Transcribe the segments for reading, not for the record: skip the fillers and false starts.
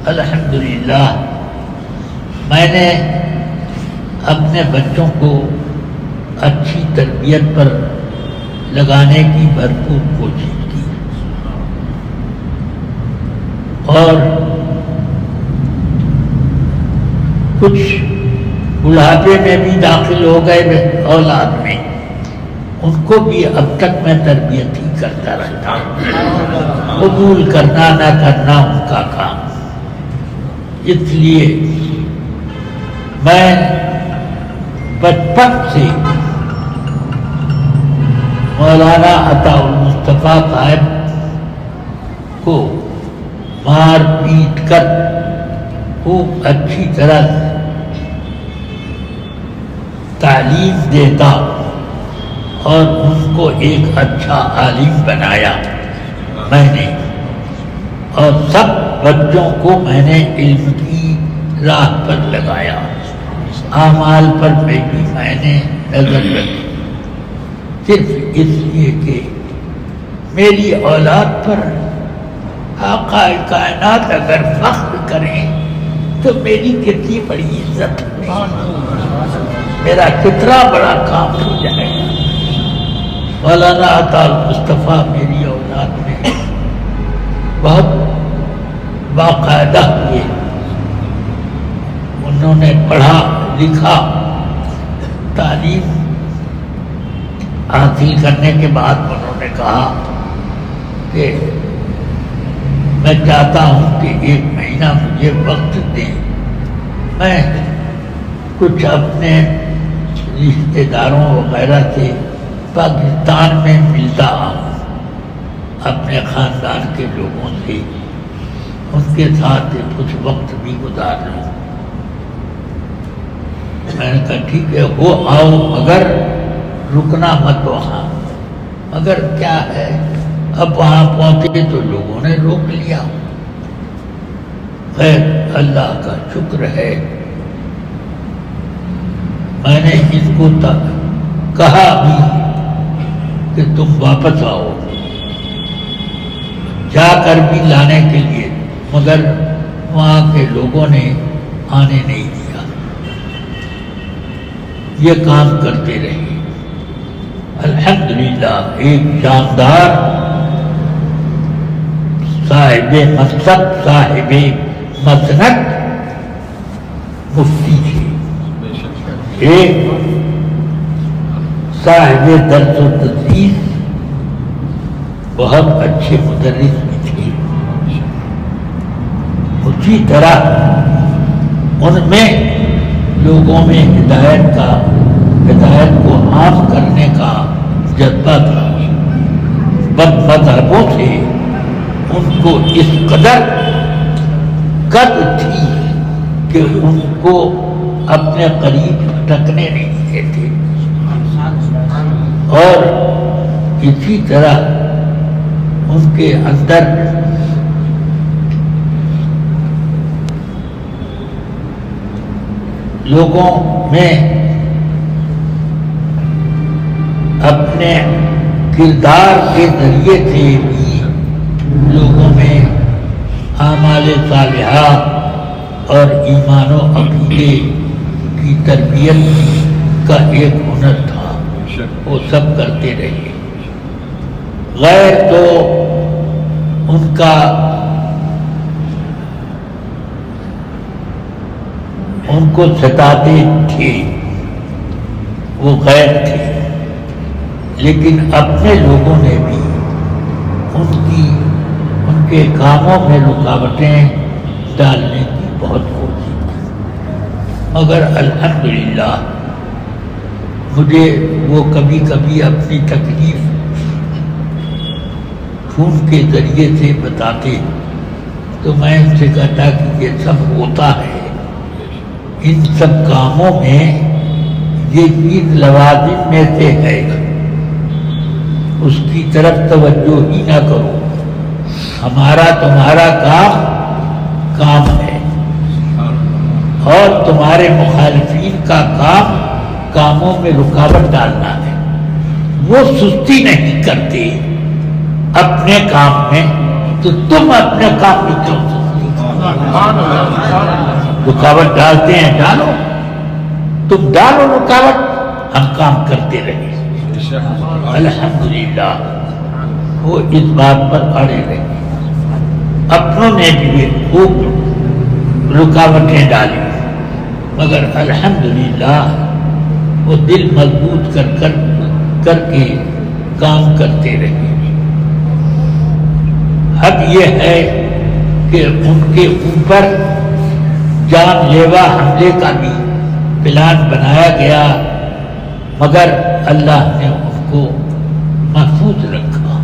الحمدللہ میں نے اپنے بچوں کو اچھی تربیت پر لگانے کی بھرپور کوشش کی اور کچھ بڑھاپے میں بھی داخل ہو گئے اولاد میں، ان کو بھی اب تک میں تربیت ہی کرتا رہتا ہوں، قبول کرنا نہ کرنا ان کا کام۔ اس لیے میں بچپن سے مولانا عطا المصطفیٰ صاحب کو مار پیٹ کر خوب اچھی طرح تعلیم دیتا اور ان کو ایک اچھا عالم بنایا میں نے، اور سب بچوں کو میں نے علم کی راہ پر لگایا، اعمال پر بھی میں نے نظر رکھی، صرف اس لیے کہ میری اولاد پر آقا کائنات اگر فخر کریں تو میری کتنی بڑی عزت ہے، میرا کتنا بڑا کام ہو جائے گا۔ مولانا عطا المصطفیٰ میری اولاد میں بہت باقاعدہ ہوئے، انہوں نے پڑھا لکھا، تعلیم حاصل کرنے کے بعد انہوں نے کہا کہ میں چاہتا ہوں کہ 1 مہینہ مجھے وقت دیں، میں کچھ اپنے رشتہ داروں وغیرہ سے پاکستان میں ملتا ہوں، اپنے خاندان کے لوگوں سے ان کے ساتھ کچھ وقت بھی گزار لوں۔ میں نے کہا ٹھیک ہے وہ آؤ، مگر رکنا مت وہاں۔ مگر کیا ہے، اب وہاں پہنچے تو لوگوں نے روک لیا۔ خیر اللہ کا شکر ہے، میں نے ان کو کہا بھی کہ تم واپس آؤ، جا کر بھی لانے کے لیے، مگر وہاں کے لوگوں نے آنے نہیں دیا، یہ کام کرتے رہے۔ الحمدللہ ایک شاندار صاحب منصب، صاحب مسند مفتی تھے، ایک صاحب درس و تدریس بہت اچھے مدرس بھی تھے، اسی طرح ان میں لوگوں میں ہدایت کو عام کرنے کا جذبہ تھا۔ بد مذہبوں سے ان کو اس قدر قد تھی کہ ان کو اپنے قریب ٹکنے نہیں دیتے، اور اسی طرح ان کے اندر لوگوں میں اپنے کردار کے ذریعے سے بھی لوگوں میں اعمال صالحہ اور ایمان و عقیدے کی تربیت کا ایک ہنر تھا، وہ سب کرتے رہے۔ غیر تو ان کو ستاتے تھے، وہ غیر تھے، لیکن اپنے لوگوں نے بھی ان کے کاموں میں رکاوٹیں ڈالنے کی بہت کوشش کی، مگر الحمدللہ مجھے وہ کبھی کبھی اپنی تکلیف خون کے ذریعے سے بتاتے تو میں ان سے کہتا کہ یہ سب ہوتا ہے، ان سب کاموں میں یہ چیز لوازم میں سے ہے، اس کی طرف توجہ ہی نہ کرو، ہمارا تمہارا کام ہے، اور تمہارے مخالفین کا کاموں میں رکاوٹ ڈالنا ہے۔ وہ سستی نہیں کرتے اپنے کام میں، تو تم اپنے کام میں کیوں سستی کرو؟ رکاوٹ ڈالتے ہیں ڈالو، تم ڈالو رکاوٹ، ہم کام کرتے رہے۔ الحمدللہ وہ اس بات پر اڑے رہے، اپنوں نے بھی خوب رکاوٹیں ڈالی، مگر الحمدللہ وہ دل مضبوط کر کے کام کرتے رہے۔ اب یہ ہے کہ ان کے اوپر جان لیوا حملے کا بھی پلان بنایا گیا، مگر اللہ نے ان کو محفوظ رکھا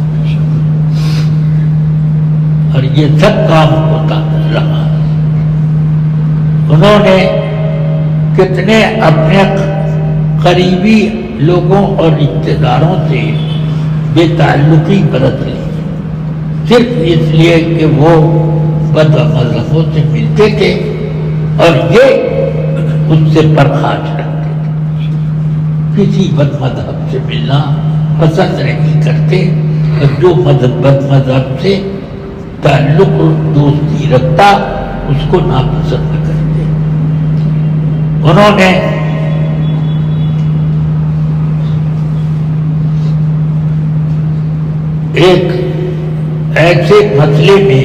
اور یہ سب کام ہوتا رہا۔ انہوں نے کتنے اپنے قریبی لوگوں اور رشتے داروں سے بے تعلقی برت لی، صرف اس لیے کہ وہ بد مذہبوں سے ملتے تھے اور یہ اس سے پرخاش رکھتے تھے۔ کسی بد مذہب سے ملنا پسند نہیں کرتے، اور جو بد مذہب سے تعلق دوستی رکھتا اس کو ناپسند کرتے۔ انہوں نے ایک ایسے مسئلے میں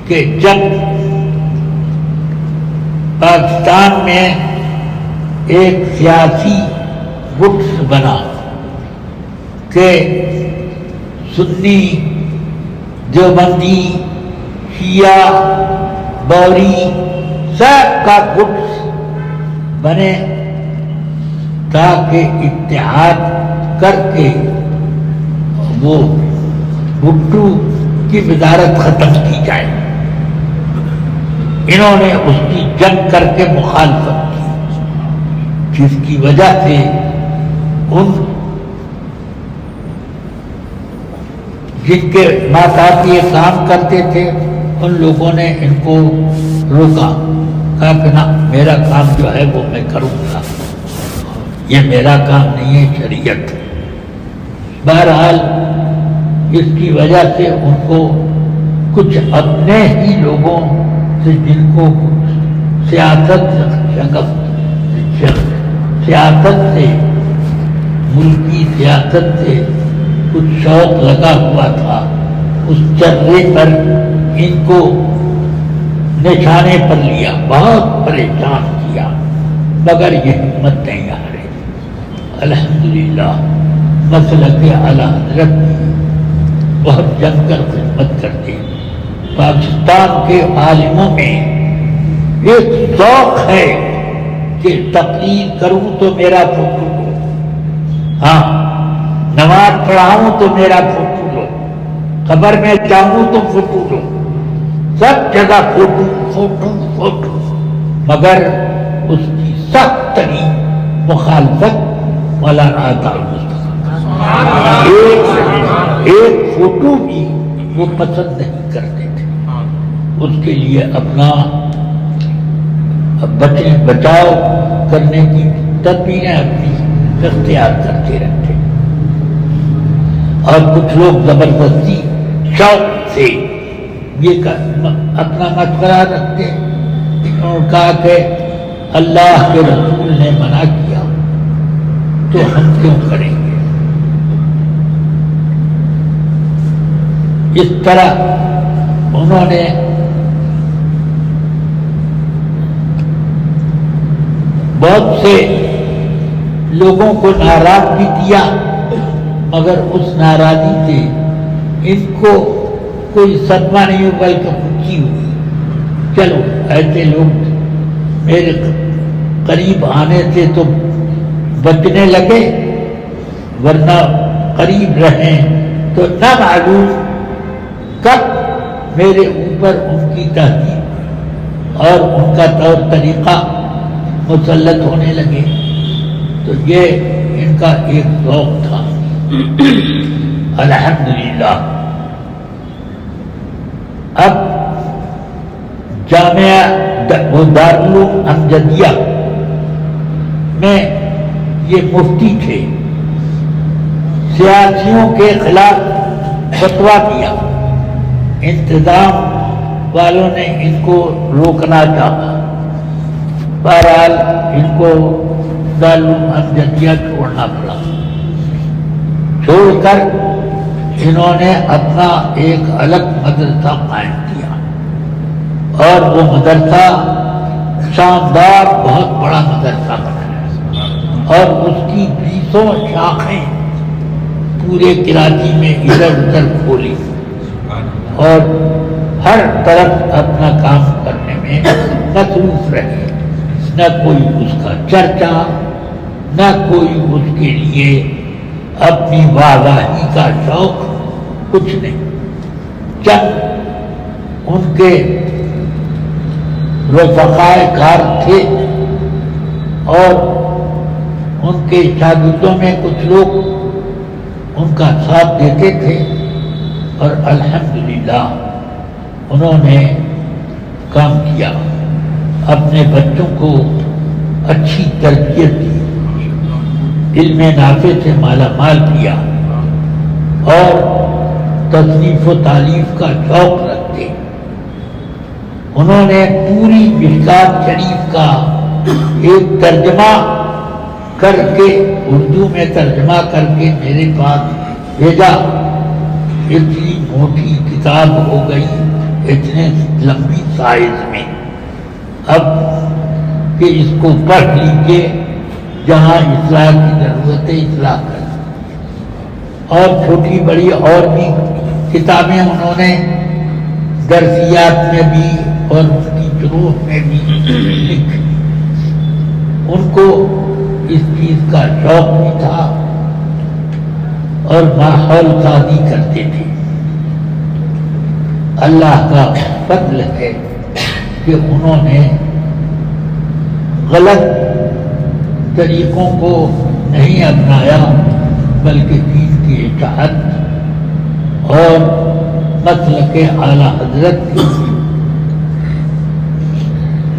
کہ جب پاکستان میں ایک سیاسی گٹ بنا کہ سنی، دیوبندی، شیعہ، بوری سب کا گٹ بنے تاکہ اتحاد کر کے وہ بھٹو کی وزارت ختم کی جائے۔ انہوں نے اس کی جنگ کر کے مخالفت کی، جس کی وجہ سے ان جن کے ماں باپ یہ کام کرتے تھے ان لوگوں نے ان کو روکا، کہا کہ نہ، میرا کام جو ہے وہ میں کروں گا، یہ میرا کام نہیں ہے، شریعت۔ بہرحال اس کی وجہ سے ان کو کچھ اپنے ہی لوگوں سے، جن کو سیاست سے، ملکی سیاست سے کچھ شوق لگا ہوا تھا، اس چرے پر ان کو نشانے پر لیا، بہت پریشان کیا، مگر یہ ہمت نہیں ہارے۔ الحمدللہ مسلک اعلی حضرت بہت جم کر خدمت کرتے۔ پاکستان کے عالموں میں ایک ذوق ہے کہ تقریر کروں تو میرا فوٹو لو، ہاں نماز پڑھاؤں تو میرا فوٹو لو، قبر میں جاؤں تو فوٹو لو، سب جگہ فوٹو فوٹو فوٹو، مگر اس کی سخت ترین مخالفت مولانا عطا المصطفیٰ، ایک فوٹو بھی وہ پسند نہیں کرتے تھے، اس کے لیے اپنا بچاؤ کرنے کی تدبیریں اپنی اختیار کرتے رہتے، اور کچھ لوگ زبردستی شوق سے یہ اپنا مشورہ رکھتے۔ انہوں نے کہا کہ اللہ کے رسول نے منع کیا تو ہم کیوں کریں گے؟ اس طرح انہوں نے بہت سے لوگوں کو ناراض بھی کیا، مگر اس ناراضی سے ان کو کوئی صدمہ نہیں ہوا بلکہ خوشی ہوئی۔ چلو ایسے لوگ میرے قریب آنے سے تو بچنے لگے، ورنہ قریب رہیں تو نہ معلوم کب میرے اوپر ان کی تہذیب اور ان کا طور طریقہ مسلط ہونے لگے۔ تو یہ ان کا ایک ذوق تھا۔ الحمدللہ اب جامعہ دارالعلوم امجدیہ میں یہ مفتی تھے، سیاسیوں کے خلاف فتویٰ دیا، انتظام والوں نے ان کو روکنا چاہا، بہرحال ان کو دارالعلوم امجدیہ چھوڑنا پڑا۔ چھوڑ کر انہوں نے اپنا ایک الگ مدرسہ قائم کیا، اور وہ مدرسہ شاندار بہت بڑا مدرسہ بنایا، اور اس کی 20 شاخیں پورے کراچی میں ادھر ادھر کھولی، اور ہر طرف اپنا کام کرنے میں مصروف رہے۔ نہ کوئی اس کا چرچا، نہ کوئی اس کے لیے اپنی واہواہی کا شوق، کچھ نہیں۔ چند ان کے رفقائے کار تھے، اور ان کے شاگردوں میں کچھ لوگ ان کا ساتھ دیتے تھے، اور الحمدللہ انہوں نے کام کیا، اپنے بچوں کو اچھی تربیت دی، علم نافع سے مالا مال کیا، اور تصنیف و تالیف کا شوق رکھتے۔ انہوں نے پوری مشکات شریف کا ایک ترجمہ کر کے، اردو میں ترجمہ کر کے میرے پاس بھیجا۔ اتنی موٹی کتاب ہو گئی، اتنے لمبی سائز میں، اب کہ اس کو پڑھ لیجیے، جہاں اصلاح کی ضرورت ہے اصلاح کر۔ اور چھوٹی بڑی اور بھی کتابیں انہوں نے درسیات میں بھی اور ان کی شروح میں بھی لکھی۔ ان کو اس چیز کا شوق بھی تھا، اور ماحول سازی کرتے تھے۔ اللہ کا فضل ہے کہ انہوں نے غلط طریقوں کو نہیں اپنایا، بلکہ دین کی اطاعت اور مسلک اعلیٰ حضرت کی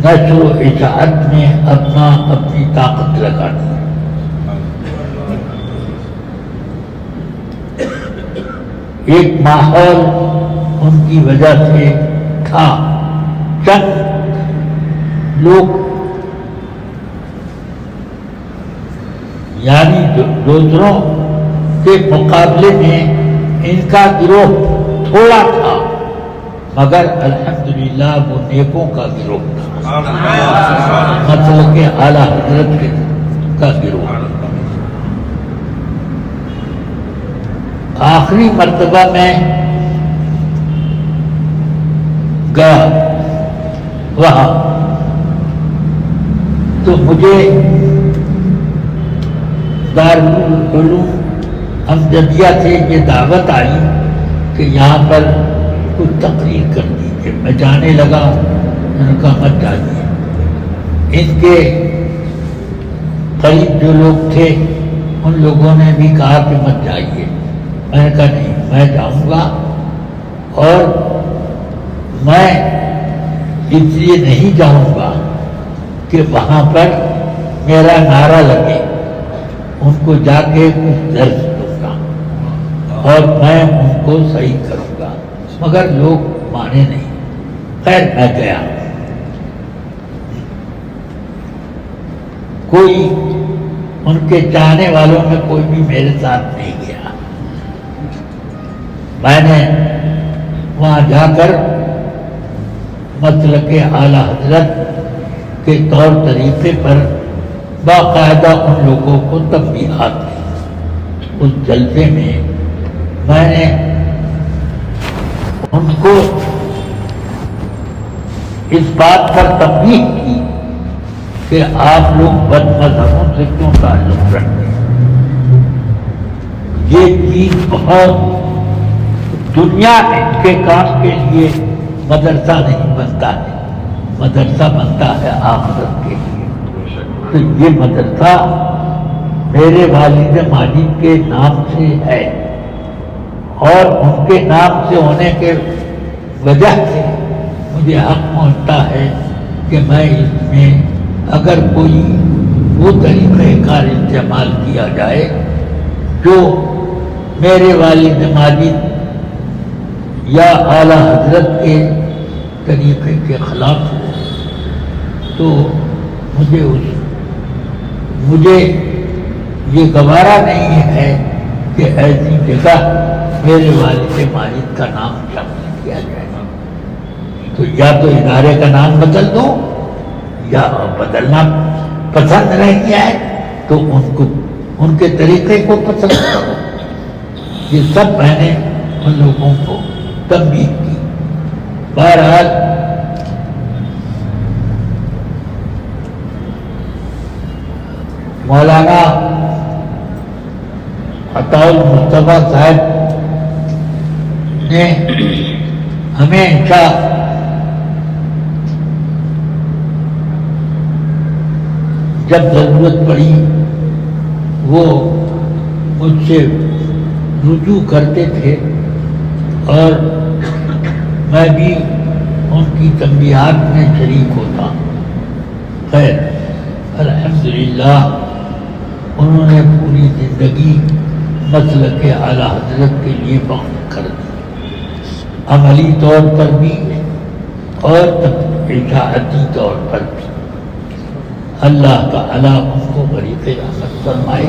نشر و اشاعت میں اپنی طاقت لگا دی۔ ایک ماحول ان کی وجہ سے تھا، چند لوگ یعنی دوسروں کے مقابلے میں ان کا گروہ تھوڑا تھا، مگر الحمدللہ وہ نیکوں کا گروہ تھا، مطلب کہ اعلیٰ حضرت کا گروہ۔ آخری مرتبہ میں گیا وہاں، تو مجھے دارالعلوم امجدیہ سے یہ دعوت آئی کہ یہاں پر کچھ تقریر کر دیجیے۔ میں جانے لگا، میں نے کہا مت جائیے۔ ان کے قریب جو لوگ تھے ان لوگوں نے بھی کہا کہ مت جائیے۔ میں نے کہا نہیں، میں جاؤں گا، اور میں اس لیے نہیں جاؤں گا کہ وہاں پر میرا نعرہ لگے، ان کو جا کے کچھ درس دوں گا اور میں ان کو صحیح کروں گا، مگر لوگ مانے نہیں۔ خیر میں گیا، کوئی ان کے چاہنے والوں میں کوئی بھی میرے ساتھ نہیں گیا۔ میں نے وہاں جا کر مسلک اعلیٰ حضرت کے طور طریقے پر باقاعدہ ان لوگوں کو تنبیہات دی۔ اس جلسے میں نے ان کو اس بات پر تنبیہ کی کہ آپ لوگ بد مذہبوں سے کیوں تعلق رکھتے ہیں؟ یہ چیز بہت دنیا کے کام کے لیے مدرسہ نہیں بنتا ہے، مدرسہ بنتا ہے آخرت کے لیے۔ تو یہ مدرسہ میرے والد ماجد کے نام سے ہے، اور ان کے نام سے ہونے کے وجہ سے مجھے حق پہنچتا ہے کہ میں اس میں اگر کوئی وہ طریقہ کار استعمال کیا جائے جو میرے والد ماجد یا اعلیٰ حضرت کے طریقے کے خلاف ہو تو مجھے یہ گوارا نہیں ہے کہ ایسی جگہ میرے والد ماجد کا نام شامل کیا جائے. تو یا تو ادارے کا نام بدل دو یا بدلنا پسند نہیں ہے تو ان کے طریقے کو پسند کرو. یہ سب میں نے ان لوگوں کو تنبیہ کی. بہرحال مولانا عطاء المصطفیٰ صاحب نے ہمیشہ جب ضرورت پڑی وہ مجھ سے رجوع کرتے تھے اور میں بھی ان کی تنبیہات میں شریک ہوتا. خیر الحمدللہ انہوں نے پوری زندگی مسلک اعلیٰ حضرت کے لیے وقف کر دی، عملی طور پر بھی اور اشاعتی طور پر بھی. اللہ تعالیٰ ان کو بڑی رحمت فرمائے.